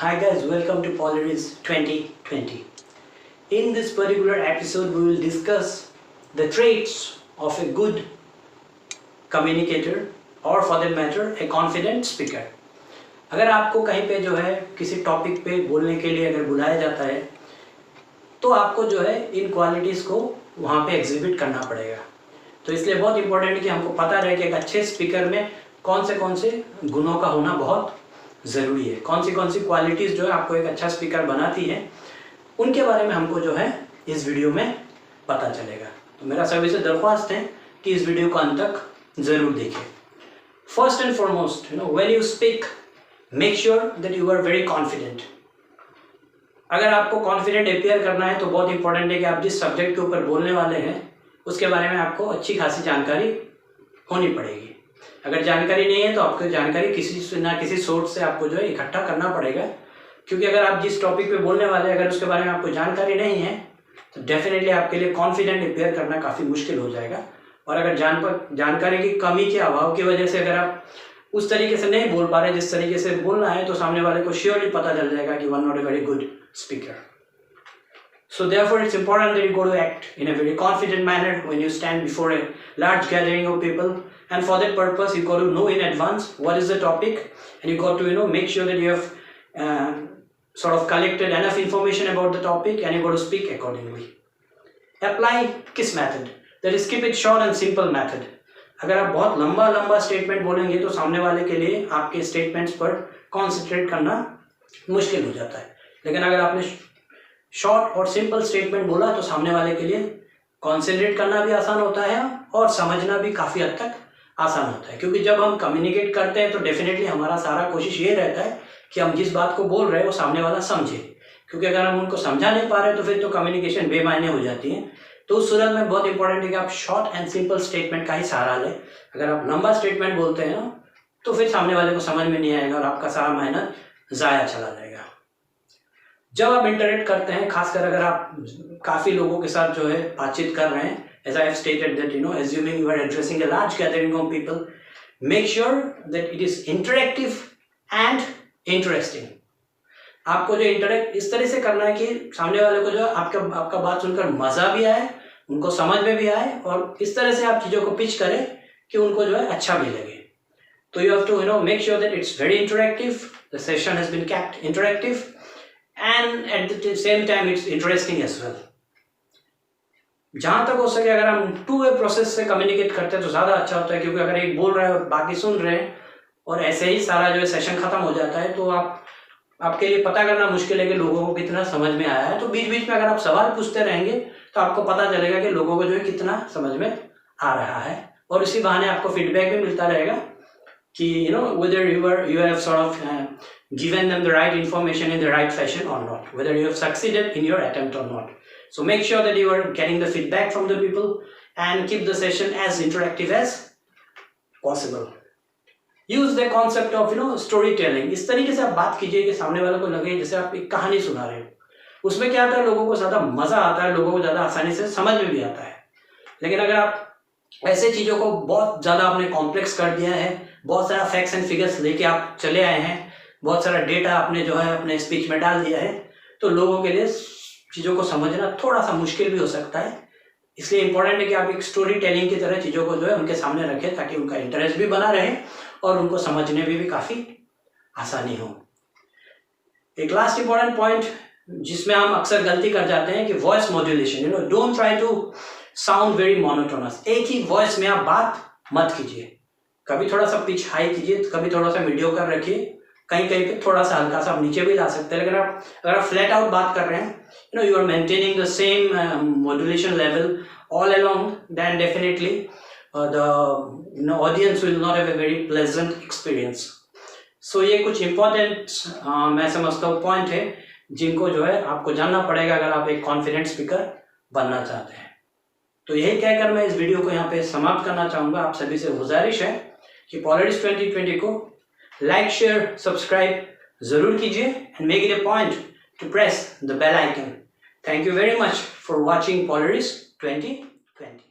Hi guys, welcome to Polaris 2020. In this particular episode, we will discuss the traits of a good communicator or for that matter a confident speaker. अगर आपको कहीं पे जो है किसी topic पे बोलने के लिए अगर बुलाया जाता है तो आपको जो है इन क्वालिटीज़ को वहाँ पे एग्जिबिट करना पड़ेगा। तो इसलिए बहुत इंपॉर्टेंट है कि हमको पता रहे कि एक अच्छे स्पीकर में कौन से गुणों का होना बहुत ज़रूरी है, कौन सी क्वालिटीज़ जो है आपको एक अच्छा स्पीकर बनाती है, उनके बारे में हमको जो है इस वीडियो में पता चलेगा। तो मेरा सभी से दरख्वास्त है कि इस वीडियो को अंत तक ज़रूर देखें। First and foremost, when you speak make sure that you are very confident. अगर आपको कॉन्फिडेंट अपियर करना है तो बहुत इंपॉर्टेंट है कि आप जिस सब्जेक्ट के ऊपर बोलने वाले हैं उसके बारे में आपको अच्छी खासी जानकारी होनी पड़ेगी। अगर जानकारी नहीं है तो आपको जानकारी किसी सोर्स से आपको जो है इकट्ठा करना पड़ेगा, क्योंकि अगर आप जिस टॉपिक पे बोलने वाले हैं अगर उसके बारे में आपको जानकारी नहीं है तो डेफिनेटली आपके लिए कॉन्फिडेंट अपियर करना काफ़ी मुश्किल हो जाएगा। और अगर जानकारी की कमी के अभाव की वजह से अगर आप उस तरीके से नहीं बोल पा रहे जिस तरीके से बोलना है तो सामने वाले को श्योरली पता चल जाएगा कि one not a very good speaker. So therefore it's important that you go to act in a very confident manner when you stand before a large gathering of people, and for that purpose you got to know in advance what is the topic, and you got to make sure that you have sort of collected enough information about the topic and you got to speak accordingly. Apply KISS method, that is keep it short and simple method. अगर आप बहुत लंबा statement बोलेंगे तो सामने वाले के लिए आपके स्टेटमेंट्स पर कॉन्सेंट्रेट करना मुश्किल हो जाता है, लेकिन अगर आपने शॉर्ट और सिंपल स्टेटमेंट बोला तो सामने वाले के लिए कॉन्सेंट्रेट करना भी आसान होता है और समझना भी काफ़ी हद तक आसान होता है। क्योंकि जब हम कम्युनिकेट करते हैं तो डेफिनेटली हमारा सारा कोशिश ये रहता है कि हम जिस बात को बोल रहे हैं वो सामने वाला समझे, क्योंकि अगर हम उनको समझा नहीं पा रहे तो फिर तो कम्युनिकेशन बेमायने हो जाती है। तो उस सूरत में बहुत इंपॉर्टेंट है कि आप शॉर्ट एंड सिंपल स्टेटमेंट का ही सहारा लें। अगर आप लंबा स्टेटमेंट बोलते हैं ना तो फिर सामने वाले को समझ में नहीं आएगा और आपका सारा मेहनत ज़ाया चला जाएगा। जब आप इंटरेक्ट करते हैं, खासकर अगर आप काफ़ी लोगों के साथ जो है बातचीत कर रहे हैं, as I have stated that assuming you are addressing a large gathering of people, make sure that it is interactive and interesting. आपको जो इंटरेक्ट इस तरह से करना है कि सामने वाले को जो आपका बात सुनकर मज़ा भी आए, उनको समझ में भी आए और इस तरह से आप चीज़ों को पिच करें कि उनको जो है अच्छा भी लगे। तो you have to make sure that it's very interactive, the session has been kept interactive, and at the same time it's interesting as well. जहाँ तक हो सके अगर हम टू वे प्रोसेस से कम्युनिकेट करते हैं तो ज़्यादा अच्छा होता है, क्योंकि अगर एक बोल रहा है और बाकी सुन रहे हैं और ऐसे ही सारा जो है सेशन ख़त्म हो जाता है तो आपके लिए पता करना मुश्किल है कि लोगों को कितना समझ में आया है। तो बीच बीच में अगर आप सवाल पूछते रहेंगे तो आपको पता चलेगा कि लोगों को जो है कितना समझ में आ रहा है, और इसी बहाने आपको फीडबैक भी मिलता रहेगा कि whether you have sort of given them the right information in the right fashion or not, whether you have succeeded in your attempt or not. So make sure that you are getting the feedback from the people and keep the session as interactive as possible. Use the concept of storytelling. इस तरीके से आप बात कीजिए कि सामने वाले को लगे जैसे आप एक कहानी सुना रहे हो। उसमें क्या होता है, लोगों को ज़्यादा मज़ा आता है, लोगों को ज़्यादा आसानी से समझ में भी आता है। लेकिन अगर आप ऐसे चीज़ों को बहुत ज़्यादा आपने कॉम्प्लेक्स कर दिया है, बहुत सारा फैक्ट्स एंड फिगर्स लेके आप चले आए हैं, बहुत सारा डेटा आपने जो है अपने स्पीच में डाल दिया है, तो लोगों के लिए चीज़ों को समझना थोड़ा सा मुश्किल भी हो सकता है। इसलिए इम्पोर्टेंट है कि आप एक स्टोरी टेलिंग की तरह चीज़ों को जो है उनके सामने रखें ताकि उनका इंटरेस्ट भी बना रहे और उनको समझने में भी काफ़ी आसानी हो। एक लास्ट इंपॉर्टेंट पॉइंट जिसमें हम अक्सर गलती कर जाते हैं कि voice modulation. Don't try to sound very monotonous. एक ही वॉइस में आप बात मत कीजिए, कभी थोड़ा सा पिच हाई कीजिए, कभी थोड़ा सा मीडियोकर रखिए, कहीं पे थोड़ा सा हल्का सा आप नीचे भी ला सकते हैं। लेकिन अगर आप फ्लैट आउट बात कर रहे हैं, you are maintaining the same modulation level all along, then definitely the audience will not have a very pleasant experience. So ये कुछ इंपॉर्टेंट मैं समझता हूँ पॉइंट है जिनको जो है आपको जानना पड़ेगा अगर आप एक कॉन्फिडेंट स्पीकर बनना चाहते हैं। तो यही कहकर मैं इस वीडियो को यहाँ पे समाप्त करना चाहूँगा। आप सभी से गुजारिश है कि पॉलरिस 2020 को लाइक, शेयर, सब्सक्राइब जरूर कीजिए and make it a point to press the bell icon. Thank you very much for watching Polaris 2020।